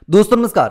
दोस्तों नमस्कार।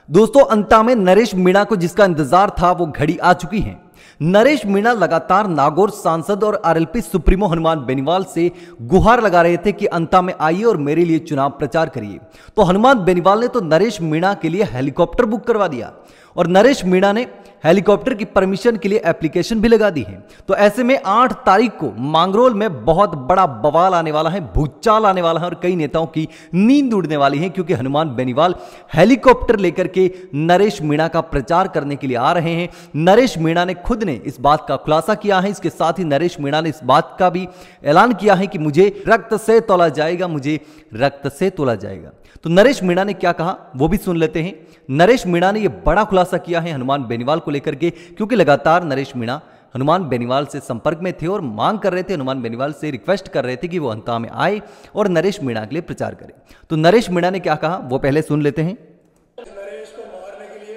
दोस्तों अंता में नरेश मीणा को जिसका इंतजार था वो घड़ी आ चुकी है। नरेश मीणा लगातार नागौर सांसद और आरएलपी सुप्रीमो हनुमान बेनीवाल से गुहार लगा रहे थे कि अंता में आइए और मेरे लिए चुनाव प्रचार करिए। तो हनुमान बेनीवाल ने तो नरेश मीणा के लिए हेलीकॉप्टर बुक करवा दिया और नरेश मीणा ने हेलीकॉप्टर की परमिशन के लिए एप्लीकेशन भी लगा दी है। तो ऐसे में 8 तारीख को मांगरोल में बहुत बड़ा बवाल आने वाला है, भूचाल आने वाला है और कई नेताओं की नींद उड़ने वाली है, क्योंकि हनुमान बेनीवाल हेलीकॉप्टर लेकर के नरेश मीणा का प्रचार करने के लिए आ रहे हैं। नरेश मीणा ने खुद ने इस बात का खुलासा किया है। इसके साथ ही नरेश मीणा ने इस बात का भी ऐलान किया है कि मुझे रक्त से तोला जाएगा, मुझे रक्त से तोला जाएगा। तो नरेश मीणा ने क्या कहा वो भी सुन लेते हैं। नरेश मीणा ने यह बड़ा खुलासा किया है हनुमान बेनीवाल को लेकर के, क्योंकि लगातार नरेश मीणा हनुमान बेनीवाल से संपर्क में थे और मांग कर रहे थे, हनुमान बेनीवाल से रिक्वेस्ट कर रहे थे कि वो अंता में आए और नरेश मीणा के लिए प्रचार करें। तो नरेश मीणा ने क्या कहा वो पहले सुन लेते हैं। नरेश को मारने के लिए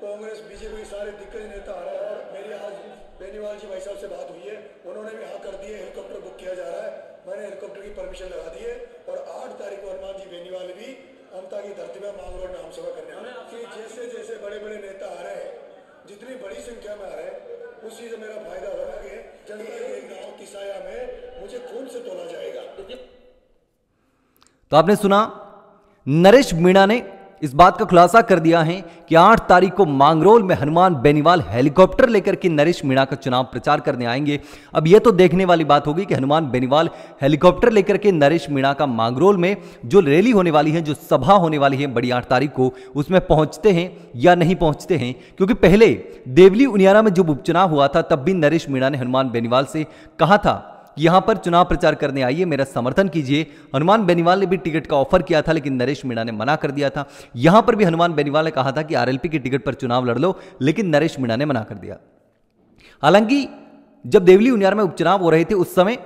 कांग्रेस बीजेपी सारे दिग्गज नेता आ रहे हैं और मेरी आज बेनीवाल जी भाई साहब से बात हुई है, उन्होंने भी हाँ कर दिए, हेलीकॉप्टर बुक किया जा रहा है। मैंने हेलीकॉप्टर की परमिशन लगा दी है और 8 तारीख को हनुमान जी बेनीवाल भी अंता की धरती में मांगरोल में आम सभा करने वाले हैं। जैसे जैसे बड़े बड़े नेता आ रहे हैं, जितनी बड़ी संख्या में आ रहे हैं, उसी से मेरा फायदा हो रहा है। जनता के गाँव की साया में मुझे खून से तोला जाएगा। तो आपने सुना, नरेश मीणा ने इस बात का खुलासा कर दिया है कि 8 तारीख को मांगरोल में हनुमान बेनीवाल हेलीकॉप्टर लेकर के नरेश मीणा का चुनाव प्रचार करने आएंगे। अब यह तो देखने वाली बात होगी कि हनुमान बेनीवाल हेलीकॉप्टर लेकर के नरेश मीणा का मांगरोल में जो रैली होने वाली है, जो सभा होने वाली है बड़ी 8 तारीख को, उसमें पहुंचते हैं या नहीं पहुंचते हैं। क्योंकि पहले देवली उनियारा में जब उपचुनाव हुआ था तब भी नरेश मीणा ने हनुमान बेनीवाल से कहा था यहां पर चुनाव प्रचार करने आइए, मेरा समर्थन कीजिए। हनुमान बेनीवाल ने भी टिकट का ऑफर किया था, लेकिन नरेश मीणा ने मना कर दिया था। यहां पर भी हनुमान बेनीवाल ने कहा था कि आरएलपी की टिकट पर चुनाव लड़ लो, लेकिन नरेश मीणा ने मना कर दिया। हालांकि जब देवली उनियार में उपचुनाव हो रहे थे उस समय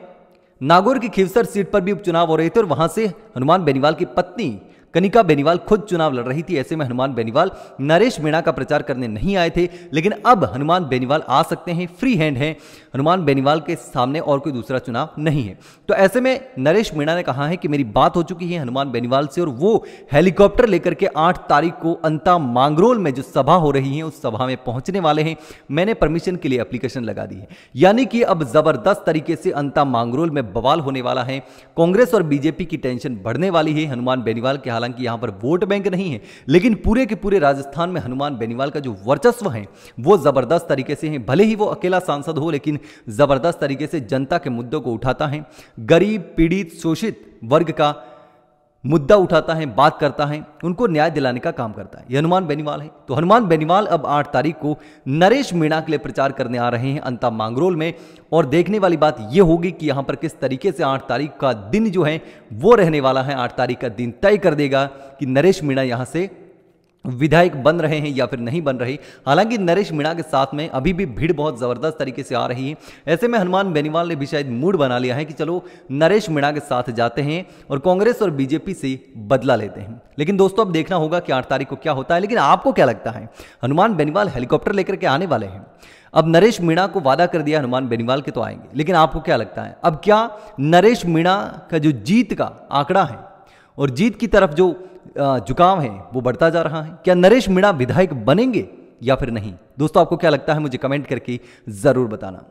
नागौर की खीवसर सीट पर भी उपचुनाव हो रहे थे और वहां से हनुमान बेनीवाल की पत्नी कनिका बेनीवाल खुद चुनाव लड़ रही थी। ऐसे में हनुमान बेनीवाल नरेश मीणा का प्रचार करने नहीं आए थे, लेकिन अब हनुमान बेनीवाल आ सकते हैं, फ्री हैंड हैं। हनुमान बेनीवाल के सामने और कोई दूसरा चुनाव नहीं है। तो ऐसे में नरेश मीणा ने कहा है कि मेरी बात हो चुकी है हनुमान बेनीवाल से और वो हेलीकॉप्टर लेकर के 8 तारीख को अंता मांगरोल में जो सभा हो रही है उस सभा में पहुंचने वाले हैं। मैंने परमिशन के लिए एप्लीकेशन लगा दी है। यानी कि अब जबरदस्त तरीके से अंता मांगरोल में बवाल होने वाला है। कांग्रेस और बीजेपी की टेंशन बढ़ने वाली है हनुमान बेनीवाल के। हालांकि यहां पर वोट बैंक नहीं है, लेकिन पूरे के पूरे राजस्थान में हनुमान बेनीवाल का जो वर्चस्व है वो जबरदस्त तरीके से है। भले ही वो अकेला सांसद हो, लेकिन जबरदस्त तरीके से जनता के मुद्दों को उठाता है, गरीब पीड़ित शोषित वर्ग का मुद्दा उठाता है, बात करता है, उनको न्याय दिलाने का काम करता है। यह हनुमान बेनीवाल है। तो हनुमान बेनीवाल अब 8 तारीख को नरेश मीणा के लिए प्रचार करने आ रहे हैं अंता मांगरोल में। और देखने वाली बात यह होगी कि यहां पर किस तरीके से 8 तारीख का दिन जो है वो रहने वाला है। 8 तारीख का दिन तय कर देगा कि नरेश मीणा यहां से विधायक बन रहे हैं या फिर नहीं बन रहे। हालांकि नरेश मीणा के साथ में अभी भी भीड़ बहुत जबरदस्त तरीके से आ रही है। ऐसे में हनुमान बेनीवाल ने भी शायद मूड बना लिया है कि चलो नरेश मीणा के साथ जाते हैं और कांग्रेस और बीजेपी से बदला लेते हैं। लेकिन दोस्तों अब देखना होगा कि 8 तारीख को क्या होता है। लेकिन आपको क्या लगता है, हनुमान बेनीवाल हेलीकॉप्टर लेकर के आने वाले हैं? अब नरेश मीणा को वादा कर दिया हनुमान बेनीवाल के तो आएंगे, लेकिन आपको क्या लगता है अब क्या नरेश मीणा का जो जीत का आंकड़ा है और जीत की तरफ जो झुकाव है वो बढ़ता जा रहा है? क्या नरेश मीणा विधायक बनेंगे या फिर नहीं? दोस्तों आपको क्या लगता है मुझे कमेंट करके जरूर बताना।